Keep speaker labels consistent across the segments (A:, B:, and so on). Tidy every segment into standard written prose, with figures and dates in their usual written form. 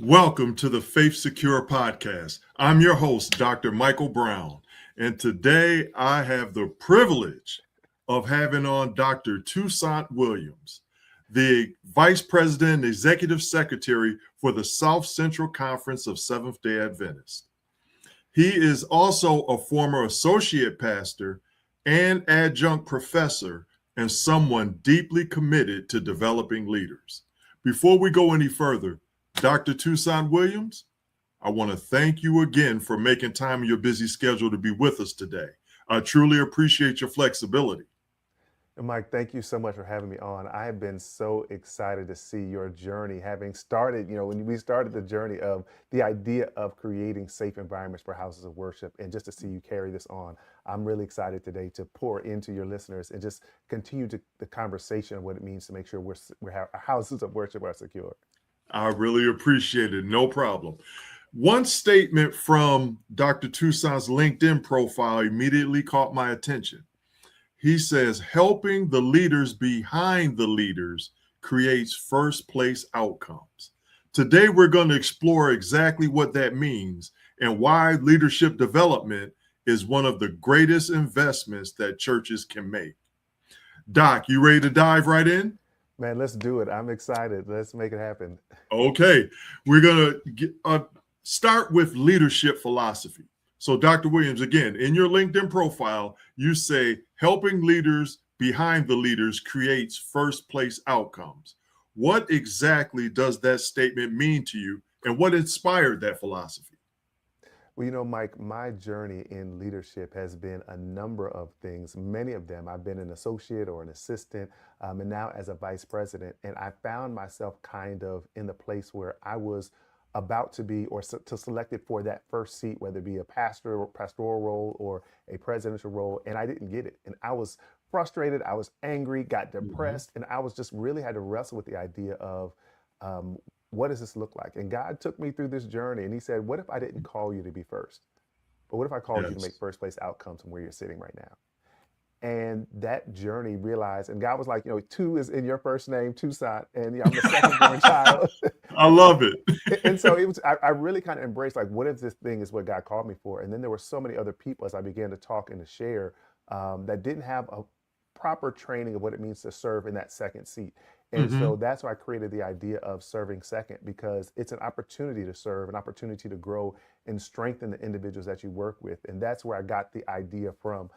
A: Welcome to the Faith Secure podcast. I'm your host, Dr. Michael Brown, and today I have the privilege of having on Dr. Toussaint Williams, the Vice President and Executive Secretary for the South Central Conference of Seventh-day Adventists. He is also a former associate pastor and adjunct professor and someone deeply committed to developing leaders. Before we go any further, Dr. Toussaint Williams, I want to thank you again for making time in your busy schedule to be with us today. I truly appreciate your flexibility.
B: And Mike, thank you so much for having me on. I have been so excited to see your journey having started, when we started the journey of the idea of creating safe environments for houses of worship and just to see you carry this on. I'm really excited today to pour into your listeners and just continue the conversation of what it means to make sure our houses of worship are secure.
A: I really appreciate it. No problem. One statement from Dr. Toussaint's LinkedIn profile immediately caught my attention. He says, helping the leaders behind the leaders creates first place outcomes. Today, we're going to explore exactly what that means and why leadership development is one of the greatest investments that churches can make. Doc, you ready to dive right in?
B: Man, let's do it. I'm excited. Let's make it happen.
A: Okay, we're going to start with leadership philosophy. So, Dr. Williams, again, in your LinkedIn profile, you say helping leaders behind the leaders creates first place outcomes. What exactly does that statement mean to you, and what inspired that philosophy?
B: Well, Mike, my journey in leadership has been a number of things. Many of them, I've been an associate or an assistant, and now as a vice president. And I found myself kind of in the place where I was about to be or to selected for that first seat, whether it be a pastoral role or a presidential role, and I didn't get it. And I was frustrated, I was angry, got
A: Mm-hmm.
B: depressed, and I was just really had to wrestle with the idea of um, what does this look like? And God took me through this journey and he said, what if I didn't call you to be first? But what if I called you to make
A: Yes.
B: first place outcomes from where you're sitting right now? And that journey realized, and God was like, two is in your first name, Toussaint, and I'm the second born child.
A: I love it.
B: And so it was, I really kind of embraced like, what if this thing is what God called me for? And then there were so many other people as I began to talk and to share that didn't have a proper training of what it means to serve in that second seat. And
A: Mm-hmm.
B: so that's why I created the idea of serving second, because it's an opportunity to serve, an opportunity to grow and strengthen the individuals that you work with. And that's where I got the idea from.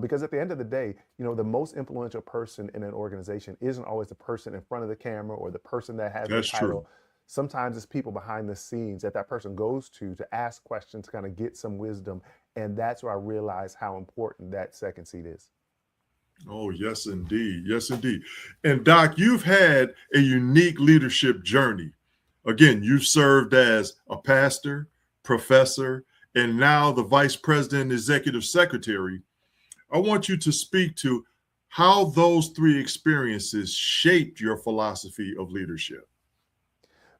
B: Because at the end of the day, the most influential person in an organization isn't always the person in front of the camera or the person that has the
A: That's true.
B: title. Sometimes it's people behind the scenes that person goes to ask questions, to kind of get some wisdom. And that's where I realized how important that second seat is.
A: Oh, yes, indeed. Yes, indeed. And Doc, you've had a unique leadership journey. Again, you've served as a pastor, professor, and now the vice president and executive secretary. I want you to speak to how those three experiences shaped your philosophy of leadership.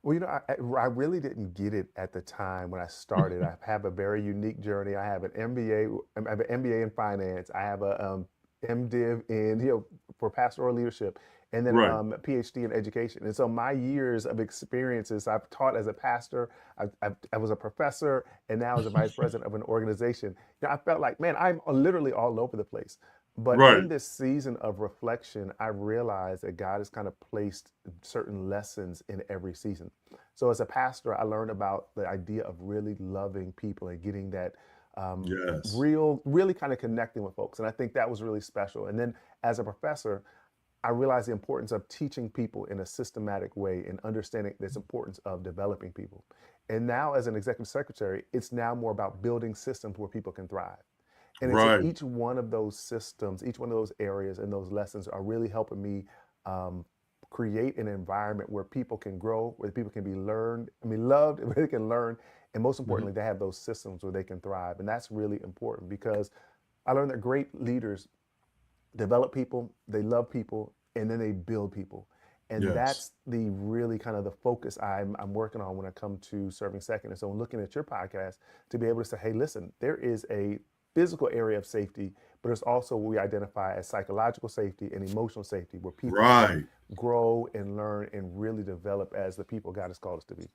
B: Well, I really didn't get it at the time when I started. I have a very unique journey. I have an MBA. I have an MBA in finance. I have a MDiv in for pastoral leadership, and then
A: Right.
B: a PhD in education. And so my years of experiences, I've taught as a pastor. I was a professor, and now as a vice president of an organization. I felt like, man, I'm literally all over the place. But
A: Right.
B: in this season of reflection, I realized that God has kind of placed certain lessons in every season. So as a pastor, I learned about the idea of really loving people and getting that
A: Yes.
B: really kind of connecting with folks. And I think that was really special. And then as a professor, I realized the importance of teaching people in a systematic way and understanding this importance of developing people. And now, as an executive secretary, it's now more about building systems where people can thrive. And so
A: Right.
B: each one of those systems, each one of those areas and those lessons are really helping me um, create an environment where people can grow, where people can be loved, where they can learn. And most
A: Mhm.
B: importantly, they have those systems where they can thrive. And that's really important because I learned that great leaders develop people, they love people, and then they build people. And
A: Yes.
B: that's the really kind of the focus I'm working on when I come to serving second. And so, when looking at your podcast, to be able to say, hey, listen, there is a physical area of safety, but there's also what we identify as psychological safety and emotional safety, where people can
A: Right.
B: grow and learn and really develop as the people God has called us to be.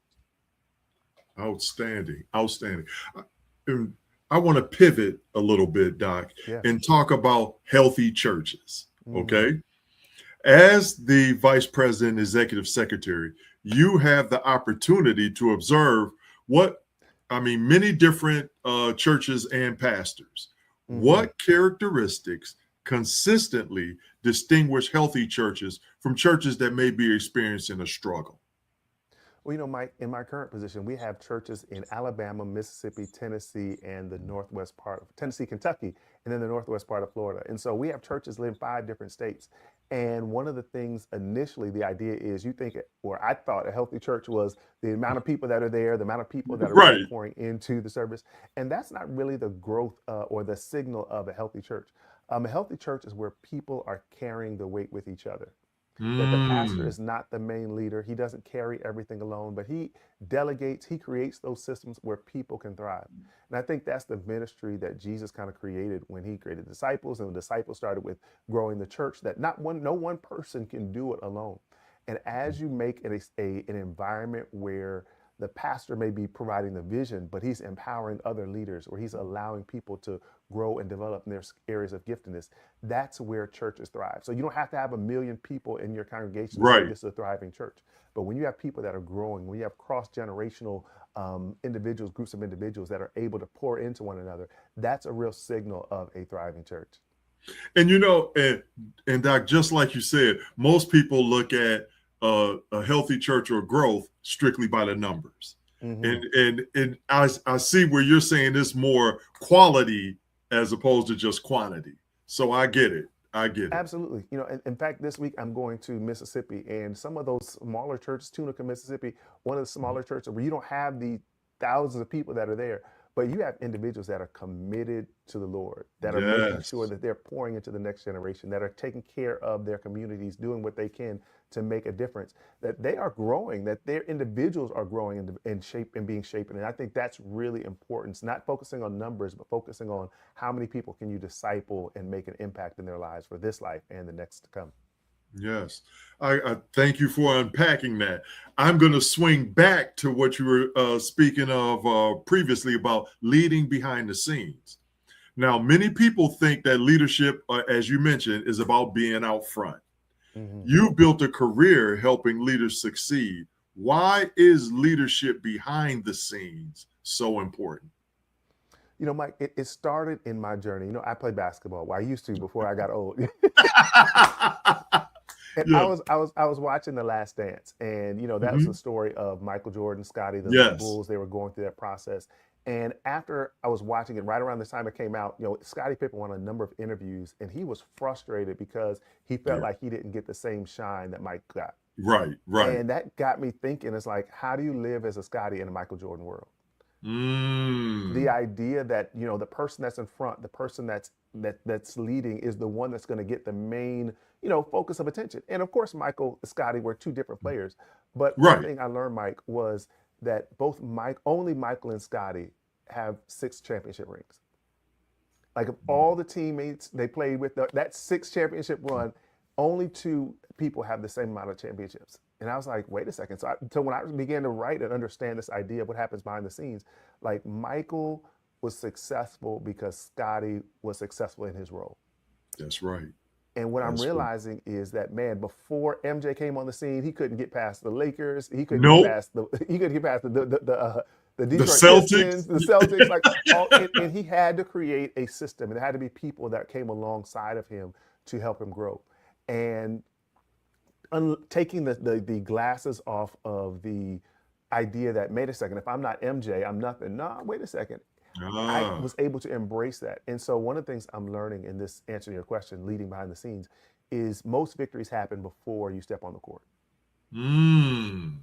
A: Outstanding. Outstanding. I, and I want to pivot a little bit, Doc,
B: Yeah.
A: and talk about healthy churches.
B: Hmm.
A: Okay. As the vice president, executive secretary, you have the opportunity to observe what, I mean, many different churches and pastors.
B: Hmm.
A: What characteristics consistently distinguish healthy churches from churches that may be experiencing a struggle?
B: Well, Mike, in my current position, we have churches in Alabama, Mississippi, Tennessee, and the northwest part of Tennessee, Kentucky, and then the northwest part of Florida. And so we have churches in 5 different states. And one of the things initially, the idea is you think, or I thought a healthy church was the amount of people that are there, the amount of people that are really
A: Right.
B: pouring into the service. And that's not really the growth or the signal of a healthy church. A healthy church is where people are carrying the weight with each other, that the pastor
A: Mm,
B: is not the main leader. He doesn't carry everything alone, but he delegates, he creates those systems where people can thrive. And I think that's the ministry that Jesus kind of created when he created disciples, and the disciples started with growing the church, that no one person can do it alone. And as you make it an environment where the pastor may be providing the vision, but he's empowering other leaders, or he's allowing people to grow and develop in their areas of giftedness, that's where churches thrive. So you don't have to have a million people in your congregation to say
A: right.
B: this is a thriving church. But when you have people that are growing, when you have cross generational individuals, groups of individuals that are able to pour into one another, that's a real signal of a thriving church.
A: And and Doc, just like you said, most people look at a healthy church or growth strictly by the numbers.
B: Hmm.
A: And I see where you're saying it's more quality as opposed to just quantity. So I get it. I get it.
B: Absolutely. In fact, this week I'm going to Mississippi, and some of those smaller churches, Tunica, Mississippi, one of the smaller churches where you don't have the thousands of people that are there, but you have individuals that are committed to the Lord, that are making sure
A: Yes.
B: that they're pouring into the next generation, that are taking care of their communities, doing what they can to make a difference, that they are growing, that their individuals are growing in shape and being shaped. And I think that's really important. It's not focusing on numbers, but focusing on how many people can you disciple and make an impact in their lives for this life and the next to come.
A: Yes. I thank you for unpacking that. I'm going to swing back to what you were speaking of previously about leading behind the scenes. Now, many people think that leadership, as you mentioned, is about being out front.
B: Hmm.
A: You built a career helping leaders succeed. Why is leadership behind the scenes so important?
B: Mike, it started in my journey. I played basketball. Well, I used to before I got old. And I
A: Yeah.
B: was I was I was watching The Last Dance, and that was the
A: Mhm.
B: story of Michael Jordan, Scotty, the
A: Yes.
B: Bulls. They were going through that process, and after I was watching it, right around the time it came out, Scottie Pippen won a number of interviews, and he was frustrated because he felt
A: Yeah.
B: like he didn't get the same shine that Mike got,
A: Right. Right.
B: and that got me thinking. It's like, how do you live as a Scotty in a Michael Jordan world? The
A: Mm.
B: idea that the person that's in front, the person that's leading, is the one that's going to get the main focus of attention. And of course, Michael and Scotty were two different players, but one
A: Right.
B: thing I learned, Mike, was that only Michael and Scotty have 6 championship rings. Like, of all the teammates they played with, that 6 championship run, only two people have the same amount of championships. And I was like, wait a second. So when I began to write and understand this idea of what happens behind the scenes, like, Michael was successful because Scotty was successful in his role.
A: That's right.
B: And what I'm
A: That's right.
B: realizing is that, man, before MJ came on the scene, he couldn't get past the Lakers. He couldn't get
A: Nope.
B: past the
A: The
B: Detroit Pistons,
A: Celtics.
B: the Celtics, like all. And he had to create a system. And there had to be people that came alongside of him to help him grow. And taking the glasses off of the idea that, wait a second, if I'm not MJ, I'm nothing. No, wait a second. I
A: Ah.
B: was able to embrace that. And so one of the things I'm learning in this, answering your question, leading behind the scenes, is most victories happen before you step on the court.
A: Mm.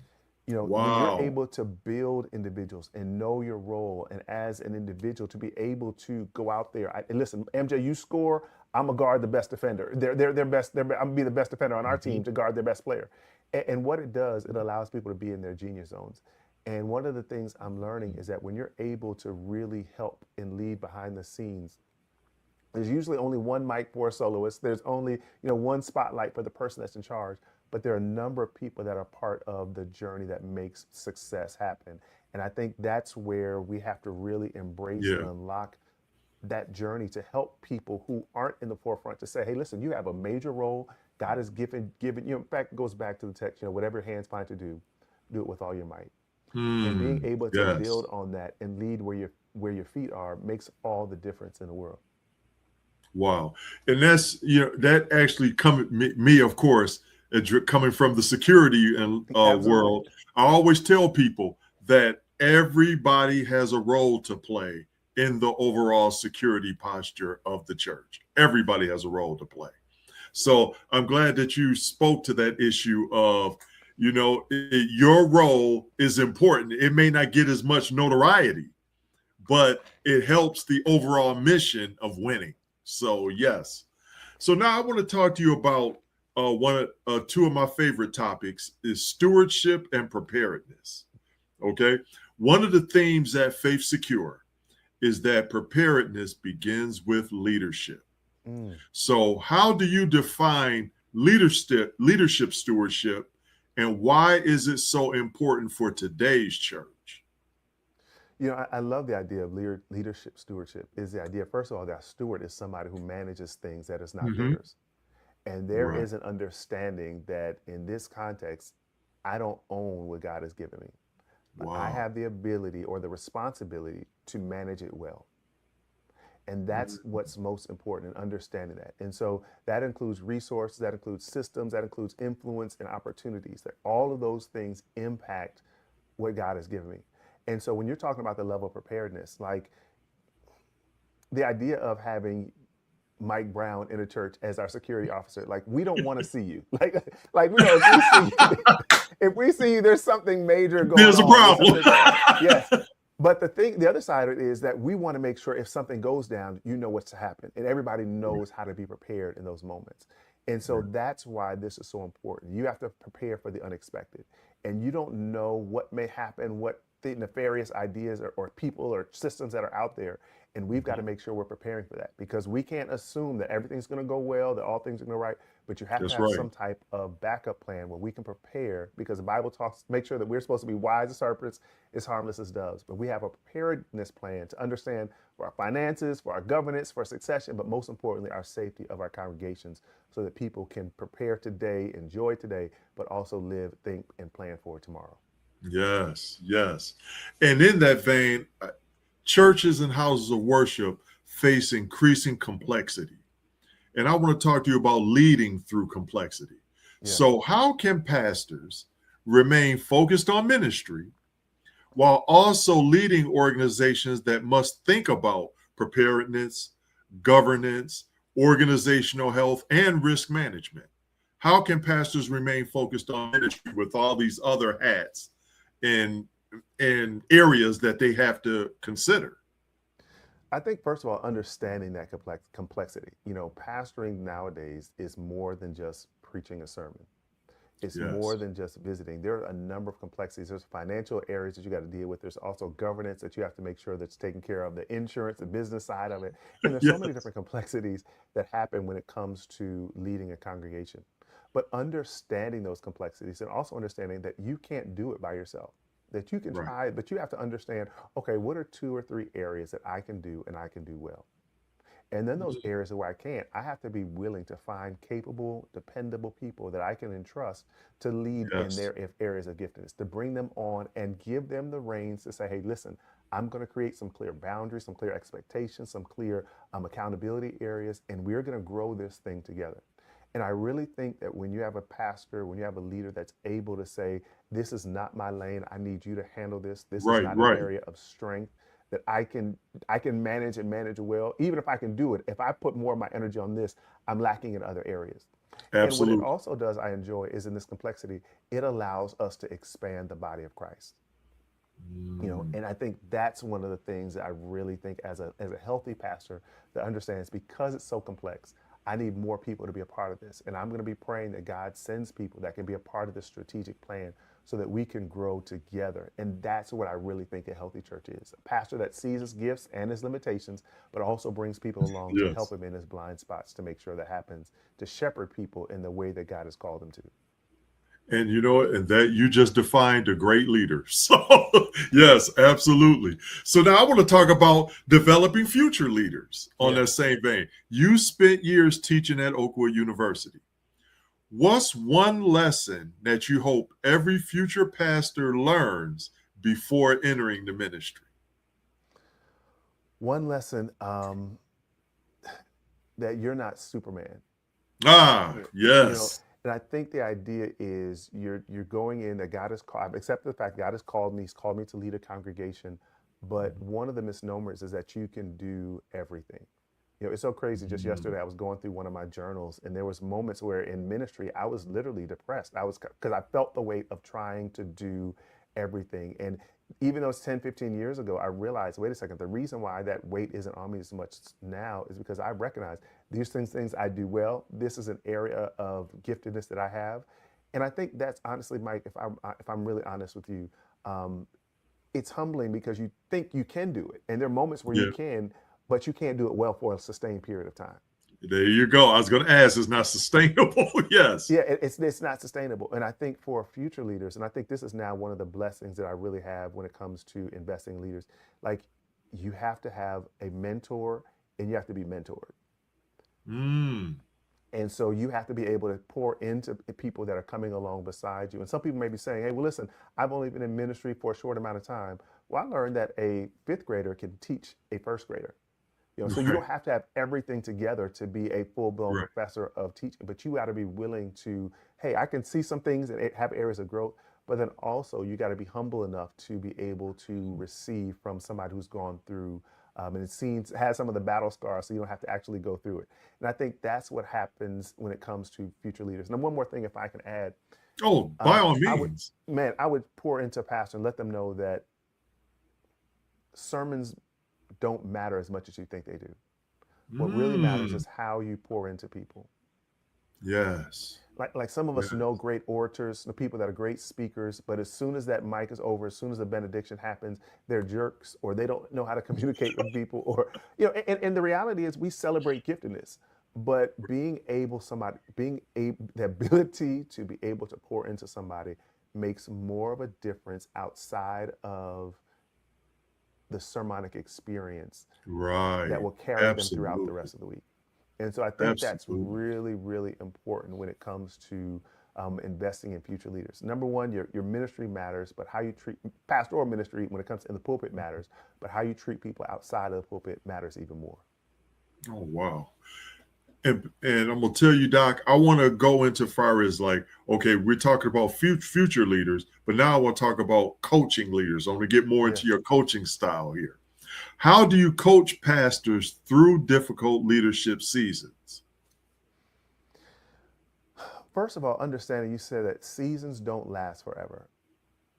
B: When you're
A: Wow.
B: able to build individuals and know your role, and as an individual to be able to go out there, and listen, MJ, you score, I'm gonna guard the best defender. They're best. I'm gonna be the best defender on our team
A: Mhm.
B: to guard their best player. And what it does, it allows people to be in their genius zones. And one of the things I'm learning is that when you're able to really help and lead behind the scenes, there's usually only one mic for a soloist. There's only, one spotlight for the person that's in charge. But there are a number of people that are part of the journey that makes success happen. And I think that's where we have to really embrace and
A: Yeah.
B: unlock that journey to help people who aren't in the forefront to say, hey, listen, you have a major role. God has given you. In fact, it goes back to the text, whatever your hands find to do it with all your might. And being
A: Hmm.
B: able to
A: Yes.
B: build on that and lead where your feet are makes all the difference in the world.
A: Wow. And that's, that actually coming me, of course, coming from the security and
B: Absolutely.
A: world. I always tell people that everybody has a role to play in the overall security posture of the church. Everybody has a role to play. So I'm glad that you spoke to that issue of, your role is important. It may not get as much notoriety, but it helps the overall mission of winning. So yes. So now I want to talk to you about two of my favorite topics is stewardship and preparedness. Okay, one of the themes at Faith Secure is that preparedness begins with leadership.
B: Mm.
A: So how do you define leadership stewardship, and why is it so important for today's church?
B: I love the idea of leadership stewardship. Is the idea, first of all, that a steward is somebody who manages things that is not
A: Mm-hmm.
B: theirs. And there
A: Right.
B: is an understanding that in this context, I don't own what God has given me, but I
A: Wow.
B: have the ability or the responsibility to manage it well. And that's what's most important in understanding that. And so that includes resources, that includes systems, that includes influence and opportunities. That all of those things impact what God has given me. And so when you're talking about the level of preparedness, like the idea of having Mike Brown in a church as our security officer, like we don't want to see you. Like we know if we see you, if we see you, there's something major going
A: There's a
B: on. There's
A: problem.
B: something going on. Yes. But the other side of it is that we want to make sure if something goes down, you know what's to happen. And everybody knows how to be prepared in those moments. And so that's why this is so important. You have to prepare for the unexpected. And you don't know what may happen, what the nefarious ideas or people or systems that are out there. And we've got to make sure we're preparing for that because we can't assume that everything's going to go well, that all things are going to right. But you have to
A: That's
B: have
A: right.
B: some type of backup plan where we can prepare because the Bible talks, make sure that we're supposed to be wise as serpents, as harmless as doves. But we have a preparedness plan to understand for our finances, for our governance, for succession, but most importantly, our safety of our congregations so that people can prepare today, enjoy today, but also live, think, and plan for tomorrow.
A: Yes, yes. And in that vein, churches and houses of worship face increasing complexity. And I want to talk to you about leading through complexity.
B: Yeah.
A: So, how can pastors remain focused on ministry while also leading organizations that must think about preparedness, governance, organizational health, and risk management? How can pastors remain focused on ministry with all these other hats and areas that they have to consider?
B: I think, first of all, understanding that complexity. Pastoring nowadays is more than just preaching a sermon. It's more
A: Yes.
B: than just visiting. There are a number of complexities. There's financial areas that you got to deal with. There's also governance that you have to make sure that's taken care of, the insurance, the business side of it. And there's so many
A: Yes.
B: different complexities that happen when it comes to leading a congregation. But understanding those complexities and also understanding that you can't do it by yourself, that you can
A: Right.
B: try, but you have to understand, okay, what are 2 or 3 areas that I can do and I can do well? And then those areas where I can't, I have to be willing to find capable, dependable people that I can entrust to lead in
A: Yes.
B: their areas of giftedness, to bring them on and give them the reins to say, hey, listen, I'm going to create some clear boundaries, some clear expectations, some clear accountability areas, and we're going to grow this thing together. And I really think that when you have a pastor, when you have a leader that's able to say, this is not my lane, I need you to handle this. This is
A: Right.
B: not an
A: Right.
B: area of strength that I can manage and manage well. Even if I can do it, if I put more of my energy on this, I'm lacking in other areas. And what it
A: Absolutely.
B: also does, I enjoy, is in this complexity, it allows us to expand the body of Christ.
A: Mm.
B: And I think that's one of the things that I really think as a healthy pastor that understands because it's so complex, I need more people to be a part of this. And I'm going to be praying that God sends people that can be a part of this strategic plan so that we can grow together. And that's what I really think a healthy church is. A pastor that sees his gifts and his limitations, but also brings people along to help
A: Yes.
B: him in his blind spots to make sure that happens, to shepherd people in the way that God has called them to.
A: And you know, and that you just defined a great leader. So, yes, absolutely. So now I want to talk about developing future leaders on
B: Yeah.
A: that same vein. You spent years teaching at Oakwood University. What's one lesson that you hope every future pastor learns before entering the ministry?
B: One lesson that you're not Superman.
A: Ah,
B: You, you know,
A: yes.
B: and I think the idea is you're going in that God has called. I've accepted the fact God has called me. He's called me to lead a congregation. But one of the misnomers is that you can do everything. It's so crazy. Just
A: Mm,
B: yesterday, I was going through one of my journals, and there was moments where in ministry I was literally depressed. I was because I felt the weight of trying to do everything. And even though it's 10, 15 years ago, I realized, wait a second, the reason why that weight isn't on me as much now is because I recognize these things I do well. This is an area of giftedness that I have. And I think that's honestly, Mike, if I'm really honest with you, um, it's humbling because you think you can do it. And there are moments where you
A: yeah,
B: can, but you can't do it well for a sustained period of time.
A: there you go. I was going to ask, it's not sustainable. Yes.
B: Yeah, it's not sustainable. And I think for future leaders, and I think this is now one of the blessings that I really have when it comes to investing in leaders, like you have to have a mentor and you have to be mentored.
A: Mm,
B: And so you have to be able to pour into people that are coming along beside you. And some people may be saying, hey, well, listen, I've only been in ministry for a short amount of time. Well, I learned that a fifth grader can teach a first grader. So you
A: right,
B: don't have to have everything together to be a full-blown
A: right.
B: professor of teaching, but you got to be willing to, hey, I can see some things and have areas of growth, but then also you got to be humble enough to be able to receive from somebody who's gone through and it seems has some of the battle scars, so you don't have to actually go through it. And I think that's what happens when it comes to future leaders. And one more thing, if I can add,
A: Oh, by all
B: I would,
A: means.
B: man, I would pour into a pastor and let them know that sermons don't matter as much as you think they do. What really matters
A: Mm,
B: is how you pour into people.
A: yes.
B: Like some of us
A: Yes.
B: know great orators, the people that are great speakers, but as soon as that mic is over, as soon as the benediction happens, they're jerks or they don't know how to communicate with people. Or, and the reality is we celebrate giftedness, but being able, the ability to be able to pour into somebody makes more of a difference outside of the sermonic experience that
A: Right.
B: will carry them throughout the
A: Absolutely.
B: rest of the week. And so I think that's
A: Absolutely.
B: really, really important when it comes to investing in future leaders. Number one, your ministry matters, but how you treat pastoral ministry when it comes in the pulpit matters, but how you treat people outside of the pulpit matters even more.
A: Oh, wow. And I'm gonna tell you, Doc, I want to go into far as like, okay, we're talking about future leaders, but now I want to talk about coaching leaders. I want to get more
B: Yeah.
A: into your coaching style here. How do you coach pastors through difficult leadership seasons?
B: First of all, understanding you said that seasons don't last forever.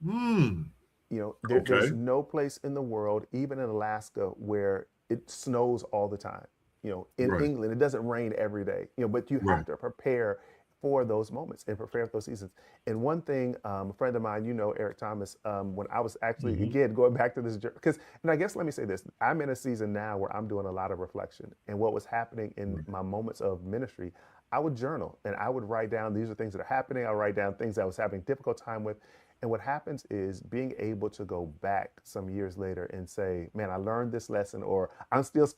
A: Hmm.
B: There's
A: Okay.
B: no place in the world, even in Alaska, where it snows all the time. In
A: Right.
B: England, it doesn't rain every day. But you have
A: Right.
B: to prepare for those moments and prepare for those seasons. And one thing, a friend of mine, Eric Thomas, when I was actually
A: Hmm.
B: again going back to this, because, and I guess let me say this: I'm in a season now where I'm doing a lot of reflection, and what was happening in
A: Right.
B: my moments of ministry. I would journal and I would write down these are things that are happening. I write down things I was having difficult time with, and what happens is being able to go back some years later and say, man, I learned this lesson, or I'm still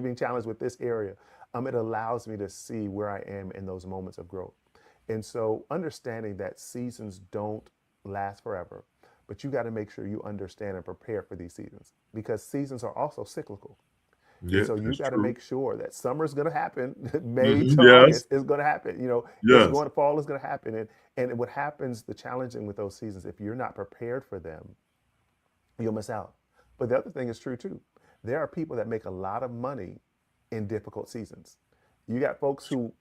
B: being challenged with this area. It allows me to see where I am in those moments of growth. And so understanding that seasons don't last forever, but you got to make sure you understand and prepare for these seasons because seasons are also cyclical. And
A: Yeah,
B: so you
A: that's
B: got to
A: true.
B: make sure that summer's going to happen. May
A: Hmm.
B: to
A: Yes.
B: August is going to happen. It's
A: Yes.
B: going to fall is going to happen. And what happens, the challenging with those seasons, if you're not prepared for them, you'll miss out. But the other thing is true too. There are people that make a lot of money in difficult seasons. You got folks who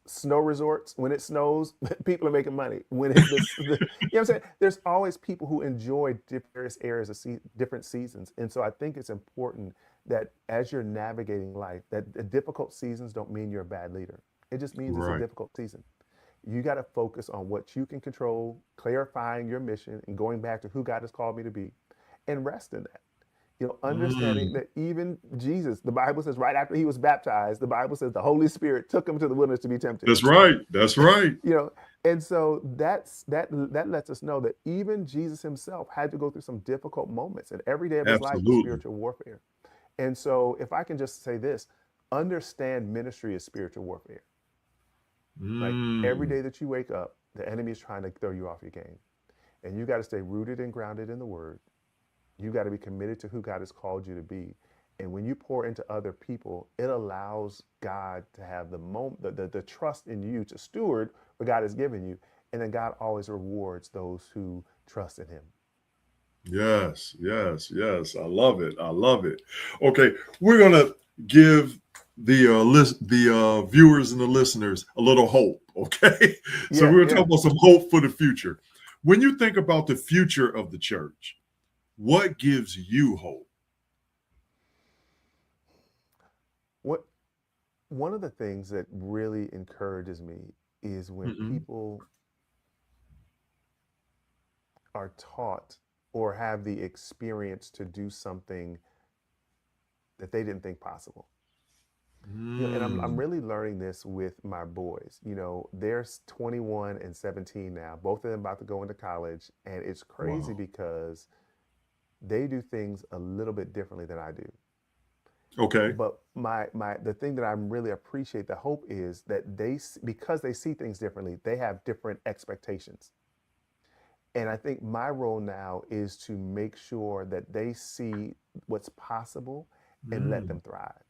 B: snow resorts when it snows, people are making money. When you know what I'm saying? There's always people who enjoy various areas of different seasons, and so I think it's important that as you're navigating life, that the difficult seasons don't mean you're a bad leader. It just means it's a
A: Right.
B: difficult season. You got to focus on what you can control, clarifying your mission, and going back to who God has called me to be, and rest in that. Understanding
A: Mm.
B: that even Jesus, the Bible says right after he was baptized, the Bible says the Holy Spirit took him to the wilderness to be tempted.
A: That's right. That's right.
B: you know, and so that lets us know that even Jesus himself had to go through some difficult moments, and every day of his life was
A: Absolutely.
B: spiritual warfare. And so, if I can just say this, understand ministry is spiritual warfare. Like every
A: Mm.
B: day that you wake up, the enemy is trying to throw you off your game. And you got to stay rooted and grounded in the word. You got to be committed to who God has called you to be. And when you pour into other people, it allows God to have the trust in you to steward what God has given you. And then God always rewards those who trust in him.
A: Yes, yes, yes. I love it. I love it. Okay, we're gonna give the viewers and the listeners a little hope. Okay, so
B: Yeah,
A: we're gonna talk
B: yeah.
A: about some hope for the future. When you think about the future of the church, what gives you hope?
B: What One of the things that really encourages me is when
A: Hmm.
B: people are taught or have the experience to do something that they didn't think possible. And I'm
A: Mm.
B: really learning this with my boys. They're 21 and 17 now. Both of them about to go into college, and it's crazy
A: Wow.
B: because they do things a little bit differently than I do.
A: Okay.
B: But my the thing that I really appreciate the hope is that because they see things differently, they have different expectations. And I think my role now is to make sure that they see what's possible and let
A: Mm.
B: them thrive.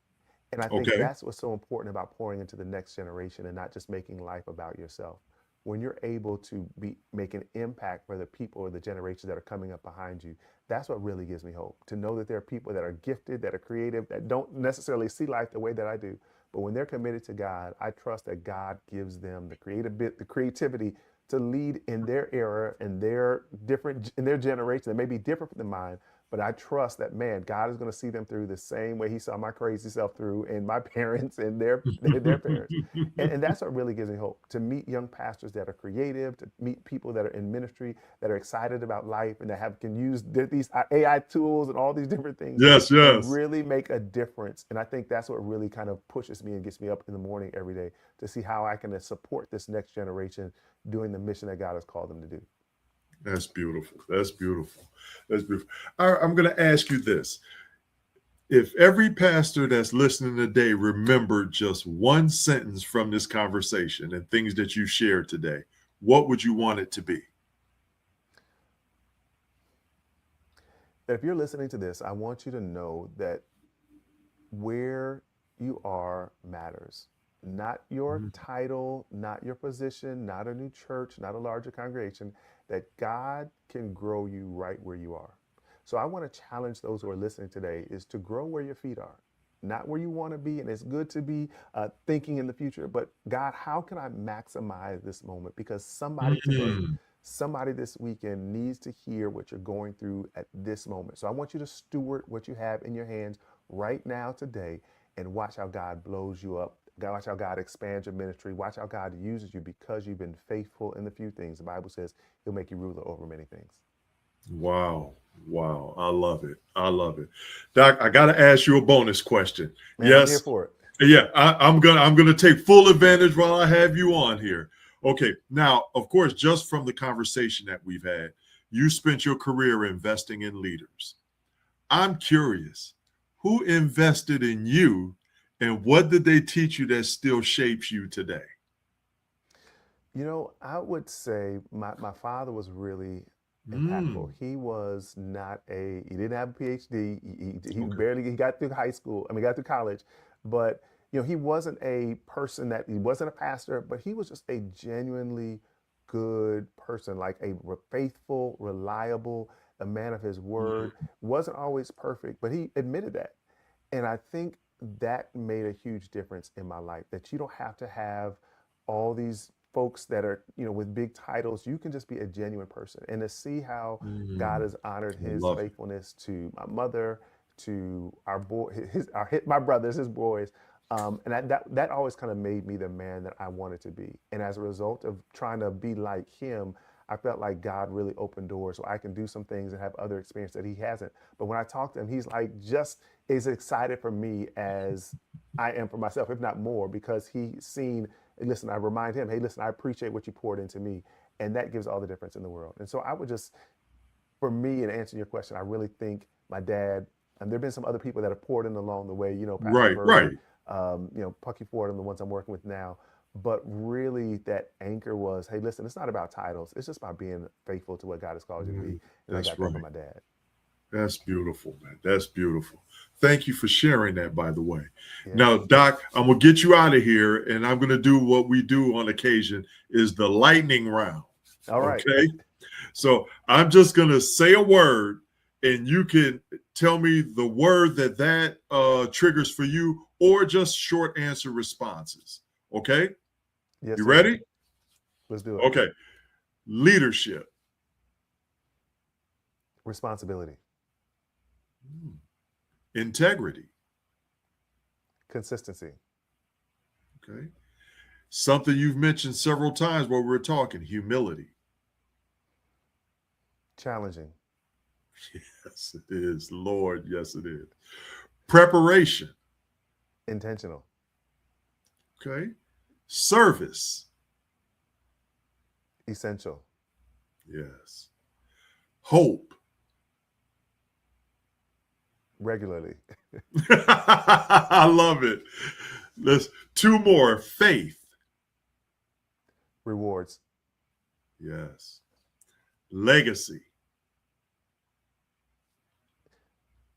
B: And I think
A: Okay.
B: that's what's so important about pouring into the next generation and not just making life about yourself. When you're able to make an impact for the people or the generations that are coming up behind you, that's what really gives me hope. To know that there are people that are gifted, that are creative, that don't necessarily see life the way that I do. But when they're committed to God, I trust that God gives them the creativity to lead in their era and their generation that may be different than mine, but I trust that, man, God is going to see them through the same way he saw my crazy self through, and my parents and their parents. And that's what really gives me hope, to meet young pastors that are creative, to meet people that are in ministry that are excited about life and that can use these AI tools and all these different things
A: Yes,
B: and
A: yes.
B: really make a difference. And I think that's what really kind of pushes me and gets me up in the morning every day, to see how I can support this next generation doing the mission that God has called them to do.
A: That's beautiful. That's beautiful. That's beautiful. I'm going to ask you this. If every pastor that's listening today remembered just one sentence from this conversation and things that you shared today, what would you want it to be?
B: If you're listening to this, I want you to know that where you are matters. Not your
A: Mm.
B: title, not your position, not a new church, not a larger congregation, that God can grow you right where you are. So I want to challenge those who are listening today is to grow where your feet are, not where you want to be. And it's good to be thinking in the future, but God, how can I maximize this moment? Because somebody today,
A: Mm.
B: somebody this weekend needs to hear what you're going through at this moment. So I want you to steward what you have in your hands right now today and watch how God blows you up. Watch how God expands your ministry. Watch how God uses you because you've been faithful in the few things. The Bible says he'll make you ruler over many things.
A: Wow. Wow. I love it. I love it. Doc, I got to ask you a bonus question.
B: Man, I'm here
A: Yes.
B: for it.
A: Yeah, I'm gonna take full advantage while I have you on here. Okay. Now, of course, just from the conversation that we've had, you spent your career investing in leaders. I'm curious, who invested in you and what did they teach you that still shapes you today?
B: I would say my father was really impactful.
A: Mm,
B: He didn't have a PhD.
A: okay.
B: He got through high school. I mean, got through college, but he wasn't a person he wasn't a pastor, but he was just a genuinely good person, like faithful, reliable, a man of his word.
A: Mm,
B: Wasn't always perfect, but he admitted that. And I think that made a huge difference in my life, that you don't have to have all these folks that are, with big titles. You can just be a genuine person. And to see how God
A: mm,
B: has honored
A: I
B: his
A: love it.
B: faithfulness to my mother, to our boy, my brothers, his boys. And that always kind of made me the man that I wanted to be. And as a result of trying to be like him, I felt like God really opened doors so I can do some things and have other experience that he hasn't. But when I talk to him, he's like just as excited for me as I am for myself, if not more, because he's seen, and listen, I remind him, hey, listen, I appreciate what you poured into me. And that gives all the difference in the world. And so I would just, for me, and answering your question, I really think my dad, and there have been some other people that have poured in along the way, Pastor
A: Right,
B: Birdie,
A: right.
B: Pucky Ford, and the ones I'm working with now. But really, that anchor was, hey, listen, it's not about titles. It's just about being faithful to what God has called you to be. And I
A: That's
B: got that
A: right.
B: from my dad.
A: That's beautiful, man. That's beautiful. Thank you for sharing that, by the way.
B: Yeah.
A: Now, Doc, I'm going to get you out of here, and I'm going to do what we do on occasion is the lightning round.
B: All right.
A: Okay? So I'm just going to say a word, and you can tell me the word that triggers for you, or just short answer responses. Okay?
B: Yes,
A: You
B: sir.
A: ready?
B: Let's do it.
A: Okay. Leadership.
B: Responsibility.
A: Integrity.
B: Consistency.
A: Okay. Something you've mentioned several times while we're talking, humility.
B: Challenging.
A: Yes, it is. Lord, yes, it is. Preparation.
B: Intentional.
A: Okay. Service.
B: Essential.
A: Yes. Hope.
B: Regularly.
A: I love it. Let's two more. Faith.
B: Rewards.
A: Yes. Legacy.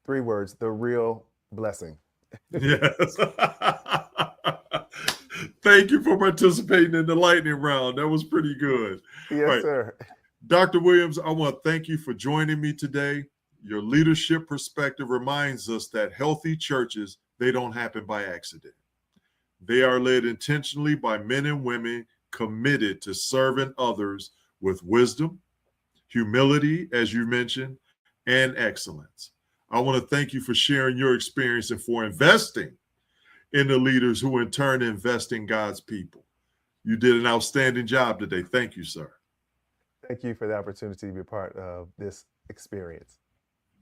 B: 3 words, the real blessing.
A: Yes. Thank you for participating in the lightning round. That was pretty good.
B: Yes,
A: All right.
B: sir.
A: Dr. Williams, I want to thank you for joining me today. Your leadership perspective reminds us that healthy churches, they don't happen by accident. They are led intentionally by men and women committed to serving others with wisdom, humility, as you mentioned, and excellence. I want to thank you for sharing your experience and for investing in the leaders who in turn invest in God's people. You did an outstanding job today. Thank you, sir.
B: Thank you for the opportunity to be a part of this experience.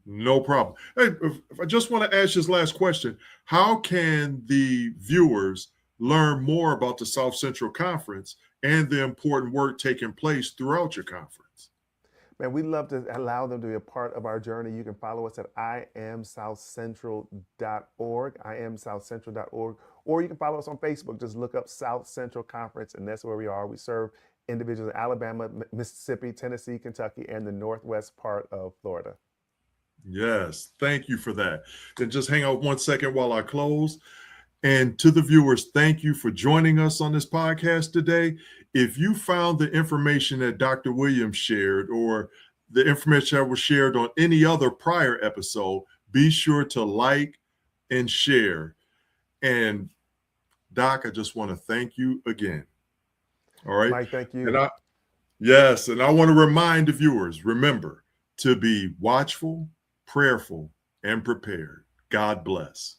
A: No problem. Hey, if I just want to ask this last question. How can the viewers learn more about the South Central Conference and the important work taking place throughout your conference?
B: Man, we'd love to allow them to be a part of our journey. You can follow us at iamsouthcentral.org, iamsouthcentral.org, or you can follow us on Facebook. Just look up South Central Conference, and that's where we are. We serve individuals in Alabama, Mississippi, Tennessee, Kentucky, and the northwest part of Florida.
A: Yes, thank you for that. And just hang out 1 second while I close. And to the viewers, thank you for joining us on this podcast today. If you found the information that Dr. Williams shared or the information that was shared on any other prior episode, be sure to like and share. And Doc, I just want to thank you again. All right.
B: Mike, thank you.
A: And I want to remind the viewers, remember to be watchful, prayerful, and prepared. God bless.